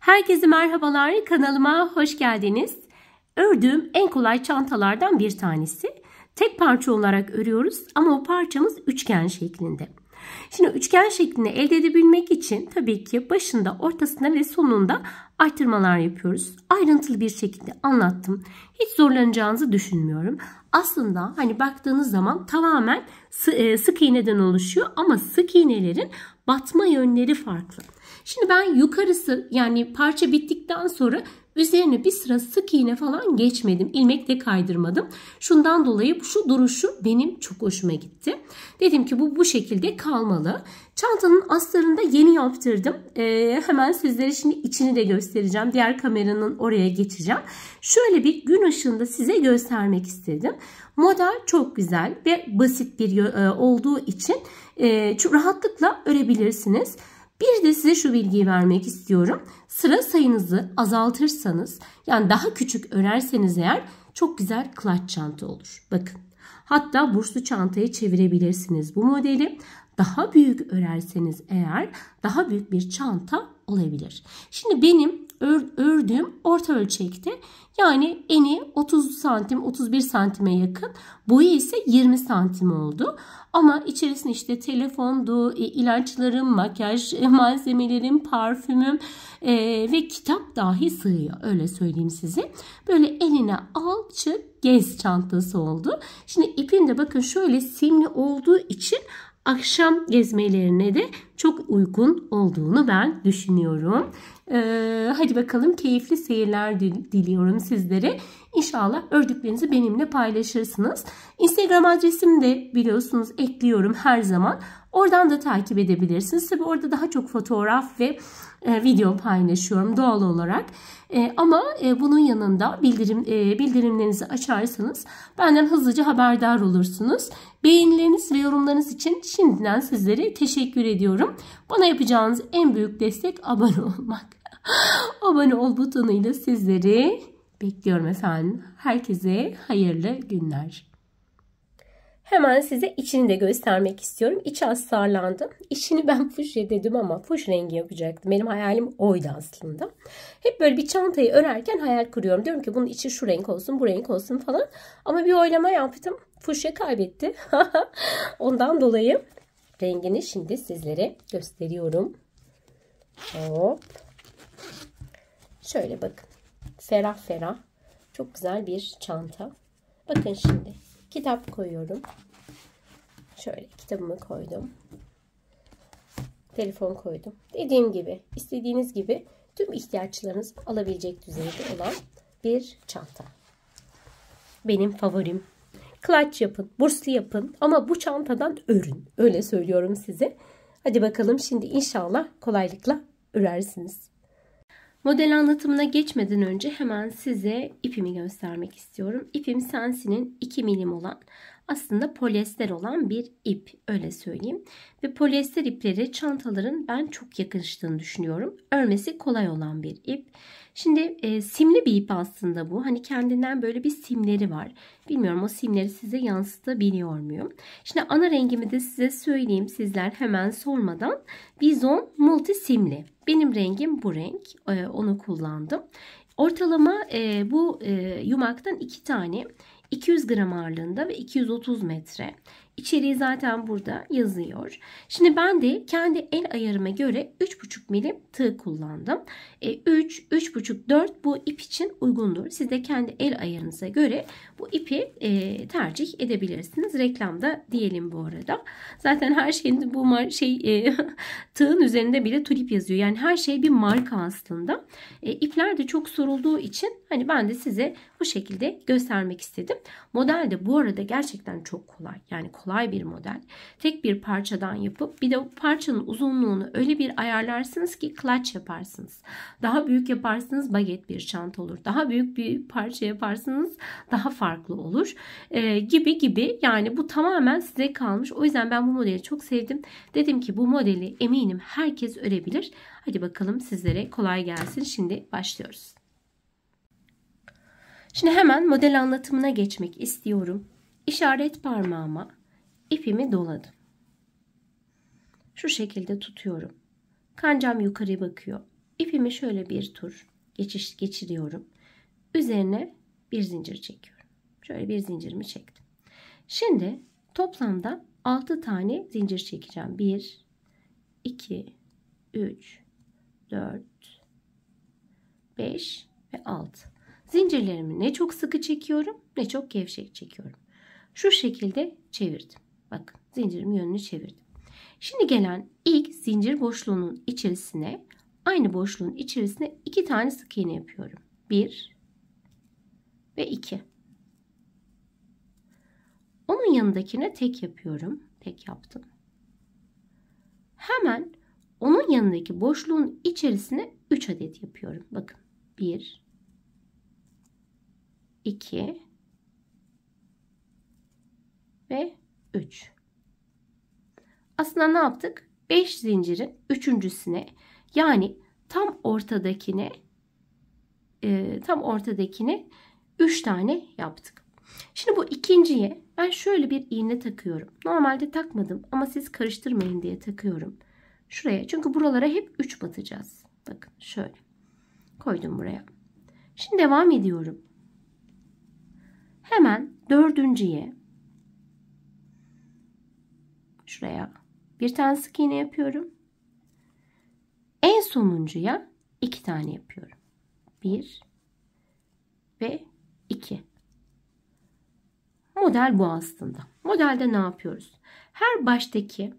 Herkese merhabalar, kanalıma hoş geldiniz. Ördüğüm en kolay çantalardan bir tanesi. Tek parça olarak örüyoruz ama o parçamız üçgen şeklinde. Şimdi üçgen şeklini elde edebilmek için tabii ki başında, ortasında ve sonunda artırmalar yapıyoruz. Ayrıntılı bir şekilde anlattım. Hiç zorlanacağınızı düşünmüyorum. Aslında hani baktığınız zaman tamamen sık iğneden oluşuyor ama sık iğnelerin batma yönleri farklı. Şimdi ben yukarısı, yani parça bittikten sonra üzerine bir sıra sık iğne falan geçmedim. İlmekle kaydırmadım. Şundan dolayı şu duruşu benim çok hoşuma gitti. Dedim ki bu şekilde kalmalı. Çantanın astarını da yeni yaptırdım. Hemen sizlere şimdi içini de göstereceğim. Diğer kameranın oraya geçeceğim. Şöyle bir gün ışığında size göstermek istedim. Model çok güzel ve basit bir olduğu için çok rahatlıkla örebilirsiniz. Bir de size şu bilgiyi vermek istiyorum. Sıra sayınızı azaltırsanız, yani daha küçük örerseniz eğer çok güzel clutch çanta olur. Bakın. Hatta burslu çantaya çevirebilirsiniz bu modeli. Daha büyük örerseniz eğer daha büyük bir çanta olabilir. Şimdi benim ördüğüm orta ölçekte, yani eni 30 santim 31 santime yakın, boyu ise 20 santim oldu. Ama içerisinde işte telefondu, ilaçlarım, makyaj malzemelerim, parfümüm ve kitap dahi sığıyor. Öyle söyleyeyim size. Böyle eline al çık gez çantası oldu. Şimdi ipim de bakın şöyle simli olduğu için akşam gezmelerine de çok uygun olduğunu ben düşünüyorum. Hadi bakalım, keyifli seyirler diliyorum sizlere. İnşallah ördüklerinizi benimle paylaşırsınız. Instagram adresimi de biliyorsunuz ekliyorum her zaman. Oradan da takip edebilirsiniz. Tabii orada daha çok fotoğraf ve video paylaşıyorum doğal olarak. Ama bunun yanında bildirimlerinizi açarsanız benden hızlıca haberdar olursunuz. Beğenileriniz ve yorumlarınız için şimdiden sizlere teşekkür ediyorum. Bana yapacağınız en büyük destek abone olmak. Abone ol butonuyla sizleri bekliyorum efendim. Herkese hayırlı günler. Hemen size içini de göstermek istiyorum. İçi astarlandı. İçini ben fuşya dedim ama fuş rengi yapacaktım. Benim hayalim oydu aslında. Hep böyle bir çantayı örerken hayal kuruyorum. Diyorum ki bunun içi şu renk olsun, bu renk olsun falan. Ama bir oylama yaptım. Fuşya kaybetti. Ondan dolayı rengini şimdi sizlere gösteriyorum. Hop. Şöyle bakın. Ferah ferah. Çok güzel bir çanta. Bakın şimdi. Kitap koyuyorum. Şöyle kitabımı koydum. Telefon koydum. Dediğim gibi, istediğiniz gibi tüm ihtiyaçlarınızı alabilecek düzeyde olan bir çanta. Benim favorim. Clutch yapın, burslu yapın ama bu çantadan örün. Öyle söylüyorum size. Hadi bakalım, şimdi inşallah kolaylıkla örersiniz. Model anlatımına geçmeden önce hemen size ipimi göstermek istiyorum. İpim Sensi'nin 2 milim olan, aslında polyester olan bir ip, öyle söyleyeyim. Ve polyester ipleri çantaların ben çok yakıştığını düşünüyorum. Örmesi kolay olan bir ip. Şimdi simli bir ip aslında bu. Hani kendinden böyle bir simleri var. Bilmiyorum o simleri size yansıtabiliyor muyum? Şimdi ana rengimi de size söyleyeyim, sizler hemen sormadan. Bizon multi simli. Benim rengim bu renk. Onu kullandım. Ortalama bu yumaktan 2 tane. 200 gram ağırlığında ve 230 metre. İçeriği zaten burada yazıyor. Şimdi ben de kendi el ayarıma göre 3,5 milim tığ kullandım. 3, 3,5, 4 bu ip için uygundur. Siz de kendi el ayarınıza göre bu ipi tercih edebilirsiniz. Reklamda diyelim bu arada. Zaten her şeyin bu tığın üzerinde bile tulip yazıyor. Yani her şey bir marka aslında. İpler de çok sorulduğu için hani ben de size bu şekilde göstermek istedim. Model de bu arada gerçekten çok kolay. Yani kolay bir model. Tek bir parçadan yapıp bir de bu parçanın uzunluğunu öyle bir ayarlarsınız ki clutch yaparsınız. Daha büyük yaparsınız baget bir çanta olur. Daha büyük bir parça yaparsınız daha farklı olur. Gibi. Yani bu tamamen size kalmış. O yüzden ben bu modeli çok sevdim. Dedim ki bu modeli eminim herkes örebilir. Hadi bakalım sizlere kolay gelsin. Şimdi başlıyoruz. Şimdi hemen model anlatımına geçmek istiyorum. İşaret parmağıma ipimi doladım. Şu şekilde tutuyorum. Kancam yukarı bakıyor. ipimi şöyle bir tur geçiriyorum. Üzerine bir zincir çekiyorum. Şöyle bir zincirimi çektim. Şimdi toplamda 6 tane zincir çekeceğim. 1, 2, 3, 4, 5 ve 6. Zincirlerimi ne çok sıkı çekiyorum ne çok gevşek çekiyorum. Şu şekilde çevirdim. Bakın zincirimin yönünü çevirdim. Şimdi gelen ilk zincir boşluğunun içerisine, aynı boşluğun içerisine 2 tane sık iğne yapıyorum. 1 ve 2. Onun yanındakine tek yapıyorum. Tek yaptım. Hemen onun yanındaki boşluğun içerisine 3 adet yapıyorum. Bakın 1, 2 ve 3. Aslında ne yaptık? 5 zincirin üçüncüsüne, yani tam ortadakine 3 tane yaptık. Şimdi bu ikinciye ben şöyle bir iğne takıyorum. Normalde takmadım ama siz karıştırmayın diye takıyorum. Şuraya, çünkü buralara hep 3 batacağız. Bakın şöyle koydum buraya. Şimdi devam ediyorum. Hemen dördüncüye şuraya bir tane sık iğne yapıyorum. En sonuncuya 2 tane yapıyorum. 1 ve 2. Model bu aslında. Modelde ne yapıyoruz? Her baştaki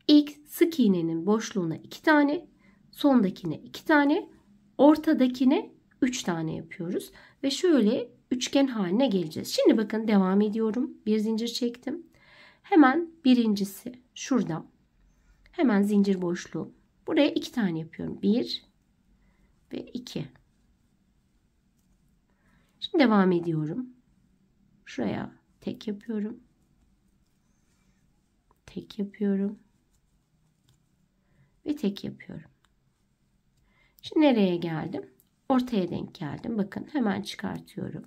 ilk sık iğnenin boşluğuna 2 tane, sondakine 2 tane, ortadakine 3 tane yapıyoruz. Ve şöyle üçgen haline geleceğiz. Şimdi bakın devam ediyorum. Bir zincir çektim. Hemen birincisi şurada. Hemen zincir boşluğu. Buraya 2 tane yapıyorum. 1 ve 2. Şimdi devam ediyorum. Şuraya tek yapıyorum. Tek yapıyorum. Ve tek yapıyorum. Şimdi nereye geldim? Ortaya denk geldim. Bakın hemen çıkartıyorum.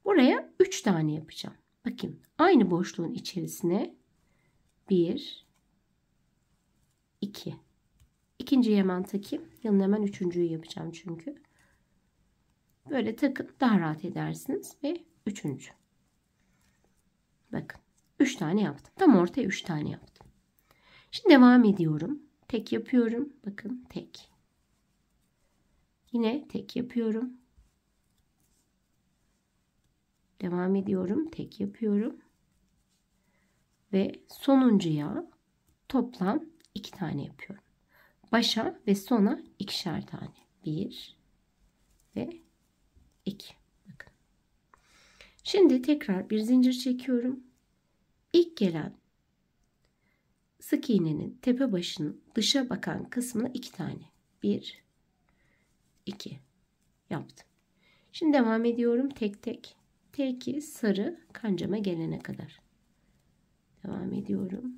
Buraya 3 tane yapacağım. Bakın aynı boşluğun içerisine 1, 2. İkinciyi hemen takayım. Yanına hemen üçüncüyü yapacağım çünkü. Böyle takın, daha rahat edersiniz. Ve üçüncü. Bakın 3 tane yaptım. Tam ortaya 3 tane yaptım. Şimdi devam ediyorum. Tek yapıyorum. Bakın tek. Yine tek yapıyorum. Devam ediyorum. Tek yapıyorum. Ve sonuncuya toplam 2 tane yapıyorum. Başa ve sona 2'şer tane. 1 ve 2. Bakın. Şimdi tekrar bir zincir çekiyorum. İlk gelen sık iğnenin tepe başının dışa bakan kısmına 2 tane. 1, 2 yaptım. Şimdi devam ediyorum tek tek. T2 sarı kancama gelene kadar. Devam ediyorum.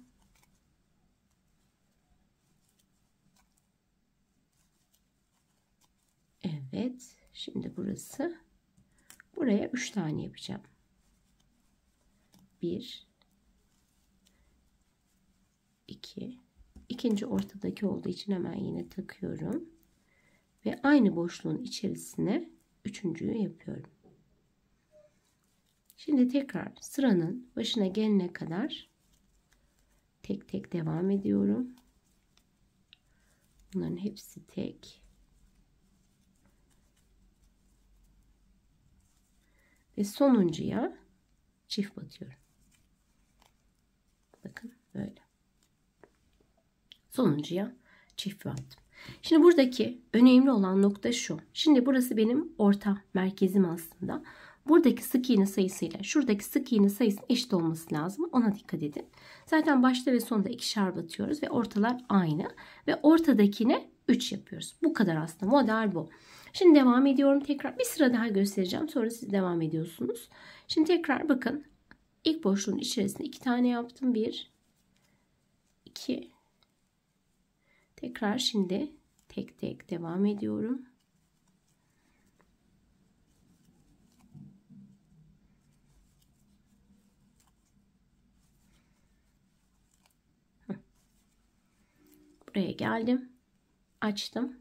Evet. Şimdi burası. Buraya 3 tane yapacağım. 1, 2. İkinci ortadaki olduğu için hemen yine takıyorum. Ve aynı boşluğun içerisine üçüncüyü yapıyorum. Şimdi tekrar sıranın başına gelene kadar tek tek devam ediyorum. Bunların hepsi tek. Ve sonuncuya çift batıyorum. Bakın böyle. Sonuncuya çift battım. Şimdi buradaki önemli olan nokta şu. Şimdi burası benim orta merkezim aslında. Buradaki sık iğne sayısıyla şuradaki sık iğne sayısının eşit olması lazım. Ona dikkat edin. Zaten başta ve sonda 2'şer batıyoruz ve ortalar aynı. Ve ortadakine 3 yapıyoruz. Bu kadar aslında. Model bu. Şimdi devam ediyorum tekrar. Bir sıra daha göstereceğim. Sonra siz devam ediyorsunuz. Şimdi tekrar bakın. İlk boşluğun içerisinde 2 tane yaptım. 1, 2. Tekrar şimdi tek tek devam ediyorum. Buraya geldim. açtım.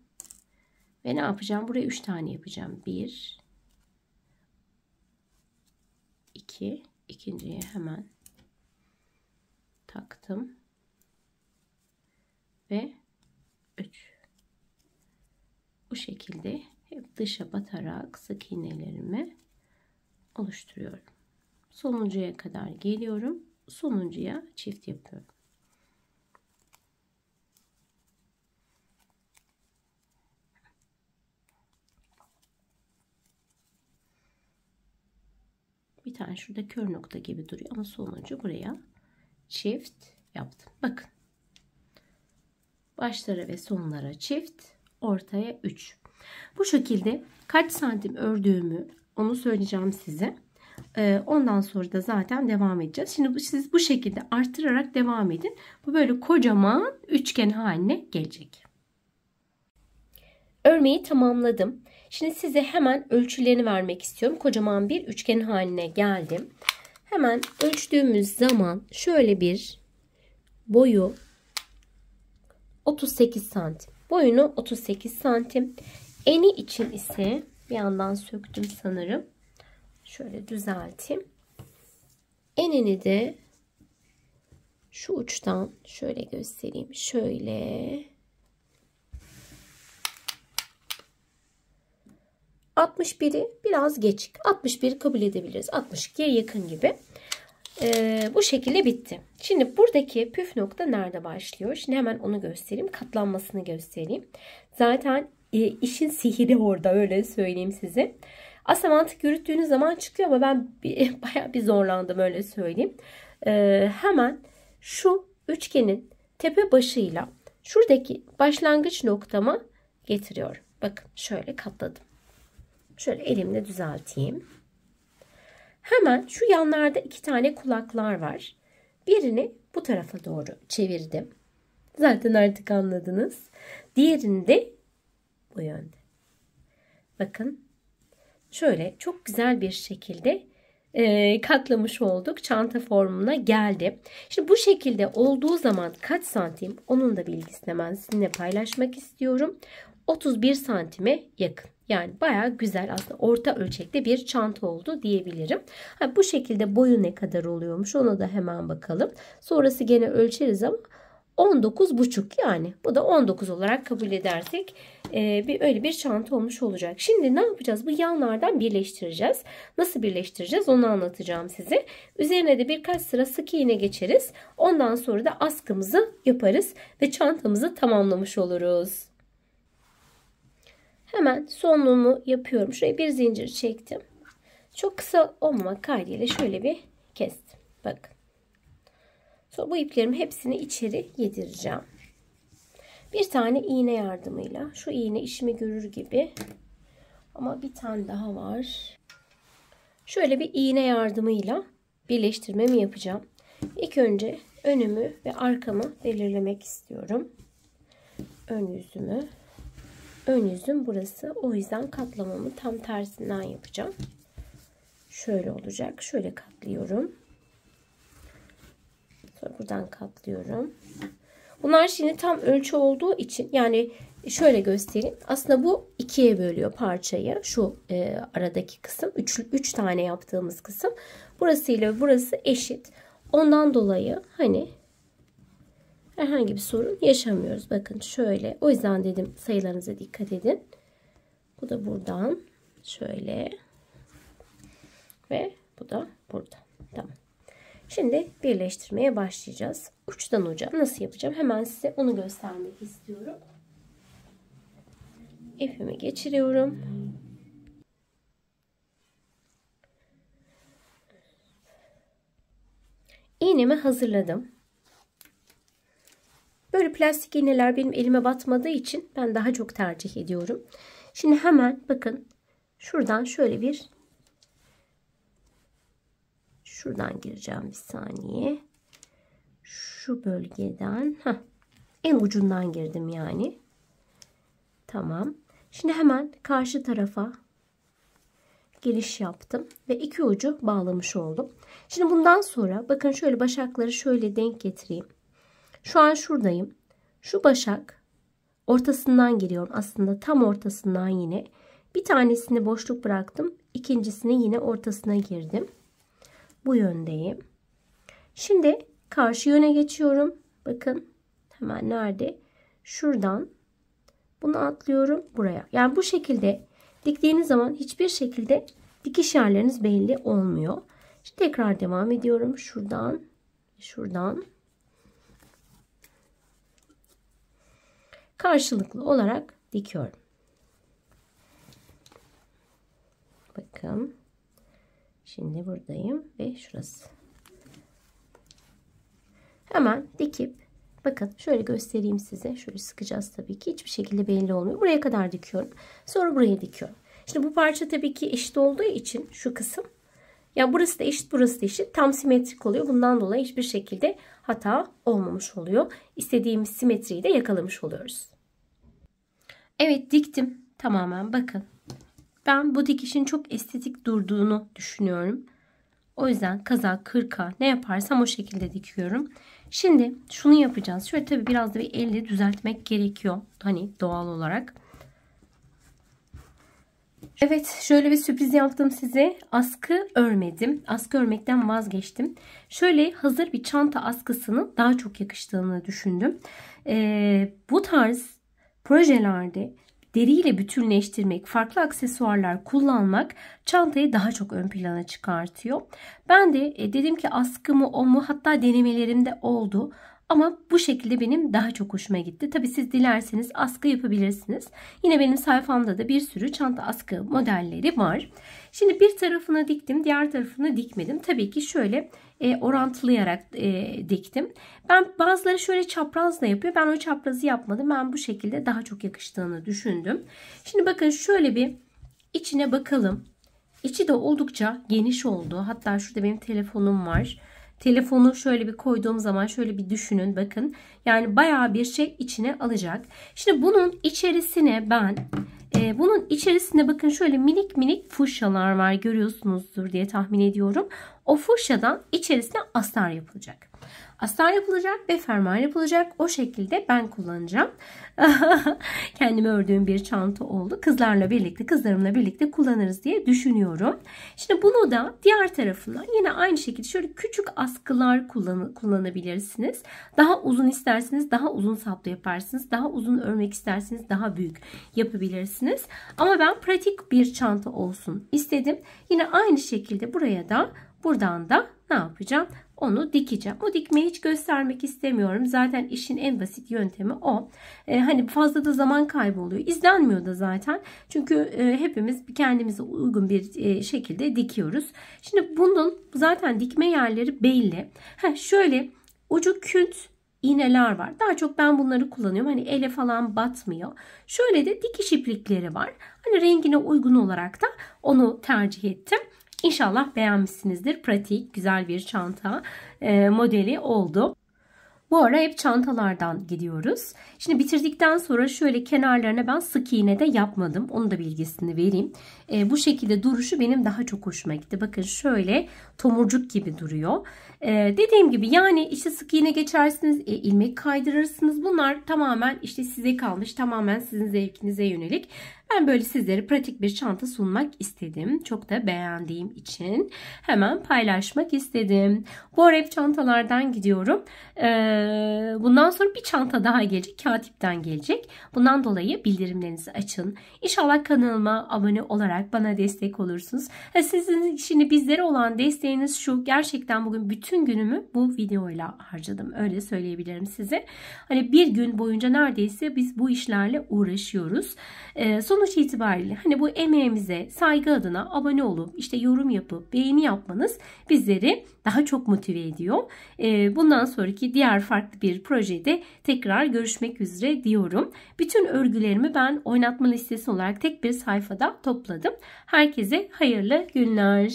Ve ne yapacağım? Buraya 3 tane yapacağım. 1 2, ikinciye hemen taktım. Ve 3. Bu şekilde hep dışa batarak sık iğnelerimi oluşturuyorum. Sonuncuya kadar geliyorum. Sonuncuya çift yapıyorum. Bir tane şurada kör nokta gibi duruyor ama sonuncu buraya çift yaptım. Bakın. Başlara ve sonlara çift, ortaya 3. Bu şekilde kaç santim ördüğümü onu söyleyeceğim size. Ondan sonra da zaten devam edeceğiz. Şimdi siz bu şekilde arttırarak devam edin. Bu böyle kocaman üçgen haline gelecek. Örmeyi tamamladım. Şimdi size hemen ölçülerini vermek istiyorum. Kocaman bir üçgen haline geldim. Hemen ölçtüğümüz zaman şöyle bir boyu 38 santim. Boyunu 38 santim. Eni için ise bir yandan söktüm sanırım. Şöyle düzelteyim. Enini de şu uçtan şöyle göstereyim. Şöyle 61'i biraz geç. 61'i kabul edebiliriz. 62'ye yakın gibi. Bu şekilde bitti. Şimdi buradaki püf nokta nerede başlıyor? Şimdi hemen onu göstereyim. Katlanmasını göstereyim. Zaten işin sihiri orada, öyle söyleyeyim size. Aslında mantık yürüttüğünüz zaman çıkıyor ama ben bayağı bir zorlandım, öyle söyleyeyim. Hemen şu üçgenin tepe başıyla şuradaki başlangıç noktama getiriyorum. Bakın şöyle katladım. Şöyle elimle düzelteyim. Hemen şu yanlarda 2 tane kulaklar var. Birini bu tarafa doğru çevirdim. Zaten artık anladınız. Diğerini de bu yönde. Bakın şöyle çok güzel bir şekilde katlamış olduk. Çanta formuna geldi. Şimdi bu şekilde olduğu zaman kaç santim, onun da bilgisini hemen sizinle paylaşmak istiyorum. 31 santime yakın. Yani bayağı güzel, aslında orta ölçekte bir çanta oldu diyebilirim. Bu şekilde boyu ne kadar oluyormuş ona da hemen bakalım. Sonrası gene ölçeriz ama 19,5, yani bu da 19 olarak kabul edersek öyle bir çanta olmuş olacak. Şimdi ne yapacağız? Bu yanlardan birleştireceğiz. Nasıl birleştireceğiz onu anlatacağım size. Üzerine de birkaç sıra sık iğne geçeriz. Ondan sonra da askımızı yaparız ve çantamızı tamamlamış oluruz. Hemen sonluğumu yapıyorum. Şuraya bir zincir çektim. Çok kısa olmamak kaydıyla şöyle bir kestim. Bakın. Sonra bu iplerimin hepsini içeri yedireceğim. Bir tane iğne yardımıyla. Şu iğne işimi görür gibi. Ama bir tane daha var. Şöyle bir iğne yardımıyla birleştirmemi yapacağım. İlk önce önümü ve arkamı belirlemek istiyorum. Ön yüzümü. Ön yüzüm burası. O yüzden katlamamı tam tersinden yapacağım. Şöyle olacak. Şöyle katlıyorum. Sonra buradan katlıyorum. Bunlar şimdi tam ölçü olduğu için, yani şöyle göstereyim. Aslında bu ikiye bölüyor parçayı. Şu aradaki kısım. 3 tane yaptığımız kısım. Burası ile burası eşit. Ondan dolayı hani herhangi bir sorun yaşamıyoruz. Bakın şöyle. O yüzden dedim sayılarınıza dikkat edin. Bu da buradan. Şöyle. Ve bu da buradan. Tamam. Şimdi birleştirmeye başlayacağız. Uçtan uca nasıl yapacağım? Hemen size onu göstermek istiyorum. İpimi geçiriyorum. İğnemi hazırladım. Böyle plastik iğneler benim elime batmadığı için ben daha çok tercih ediyorum. Şimdi hemen bakın şuradan şöyle bir, şuradan gireceğim bir saniye. Şu bölgeden en ucundan girdim yani. Tamam. Şimdi hemen karşı tarafa giriş yaptım ve iki ucu bağlamış oldum. Şimdi bundan sonra bakın şöyle başakları şöyle denk getireyim. Şu an şuradayım. Şu başak ortasından giriyorum. Aslında tam ortasından yine. Bir tanesini boşluk bıraktım. İkincisini yine ortasına girdim. Bu yöndeyim. Şimdi karşı yöne geçiyorum. Bakın hemen nerede? Şuradan bunu atlıyorum buraya. Yani bu şekilde diktiğiniz zaman hiçbir şekilde dikiş yerleriniz belli olmuyor. Şimdi tekrar devam ediyorum. Şuradan karşılıklı olarak dikiyorum. Bakın. Şimdi buradayım ve şurası. Hemen dikip bakın şöyle göstereyim size. Şöyle sıkacağız tabii ki. Hiçbir şekilde belli olmuyor. Buraya kadar dikiyorum. Sonra buraya dikiyorum. Şimdi bu parça tabii ki eşit olduğu için şu kısım. Ya burası da eşit, burası da eşit. Tam simetrik oluyor. Bundan dolayı hiçbir şekilde hata olmamış oluyor. İstediğimiz simetriyi de yakalamış oluyoruz. Evet, diktim tamamen. Bakın. Ben bu dikişin çok estetik durduğunu düşünüyorum. O yüzden kazak, kırka ne yaparsam o şekilde dikiyorum. Şimdi şunu yapacağız. Şöyle tabii biraz da bir elle düzeltmek gerekiyor. Hani doğal olarak. Evet, şöyle bir sürpriz yaptım size. Askı örmedim. Askı örmekten vazgeçtim. Şöyle hazır bir çanta askısının daha çok yakıştığını düşündüm. Bu tarz projelerde deriyle bütünleştirmek, farklı aksesuarlar kullanmak çantayı daha çok ön plana çıkartıyor. Ben de dedim ki askı mı o mu, hatta denemelerimde oldu. Ama bu şekilde benim daha çok hoşuma gitti. Tabii siz dilerseniz askı yapabilirsiniz. Yine benim sayfamda da bir sürü çanta askı modelleri var. Şimdi bir tarafını diktim, diğer tarafını dikmedim. Tabii ki şöyle orantılayarak diktim. Ben bazıları şöyle çapraz da yapıyor. Ben o çaprazı yapmadım. Ben bu şekilde daha çok yakıştığını düşündüm. Şimdi bakın şöyle bir içine bakalım. İçi de oldukça geniş oldu. Hatta şurada benim telefonum var. Telefonu şöyle bir koyduğum zaman şöyle bir düşünün, bakın. Yani bayağı bir şey içine alacak. Şimdi bunun içerisine bunun içerisinde bakın şöyle minik minik fuşyalar var, görüyorsunuzdur diye tahmin ediyorum. O fuşyadan içerisine astar yapılacak. Astar yapılacak ve fermuar yapılacak. O şekilde ben kullanacağım. Kendime ördüğüm bir çanta oldu. Kızlarımla birlikte kullanırız diye düşünüyorum. Şimdi bunu da diğer tarafından yine aynı şekilde şöyle küçük askılar kullanabilirsiniz. Daha uzun isterseniz daha uzun saplı yaparsınız. Daha uzun örmek isterseniz daha büyük yapabilirsiniz. Ama ben pratik bir çanta olsun istedim. Yine aynı şekilde buraya da buradan da ne yapacağım? Onu dikeceğim. O dikmeyi hiç göstermek istemiyorum. Zaten işin en basit yöntemi o. Hani fazla da zaman kaybı oluyor. İzlenmiyor da zaten. Çünkü hepimiz kendimize uygun bir şekilde dikiyoruz. Şimdi bunun zaten dikme yerleri belli. Şöyle ucu künt iğneler var. Daha çok ben bunları kullanıyorum. Hani ele falan batmıyor. Şöyle de dikiş iplikleri var. Hani rengine uygun olarak da onu tercih ettim. İnşallah beğenmişsinizdir. Pratik, güzel bir çanta modeli oldu. Bu ara hep çantalardan gidiyoruz. Şimdi bitirdikten sonra şöyle kenarlarına ben sık iğne de yapmadım. Onu da bilgisini vereyim. Bu şekilde duruşu benim daha çok hoşuma gitti. Bakın şöyle tomurcuk gibi duruyor. Dediğim gibi yani işte sık iğne geçersiniz, ilmek kaydırırsınız. Bunlar tamamen işte size kalmış. Tamamen sizin zevkinize yönelik. Ben böyle sizlere pratik bir çanta sunmak istedim. Çok da beğendiğim için hemen paylaşmak istedim. Bu ara hep çantalardan gidiyorum. Bundan sonra bir çanta daha gelecek. Katip'ten gelecek. Bundan dolayı bildirimlerinizi açın. İnşallah kanalıma abone olarak bana destek olursunuz. Sizin şimdi bizlere olan desteğiniz şu. Gerçekten bugün bütün günümü bu videoyla harcadım. Öyle söyleyebilirim size. Hani bir gün boyunca neredeyse biz bu işlerle uğraşıyoruz. Sonuç itibariyle hani bu emeğimize saygı adına abone olup işte yorum yapıp beğeni yapmanız bizleri daha çok motive ediyor. Bundan sonraki diğer farklı bir projede tekrar görüşmek üzere diyorum. Bütün örgülerimi ben oynatma listesi olarak tek bir sayfada topladım. Herkese hayırlı günler.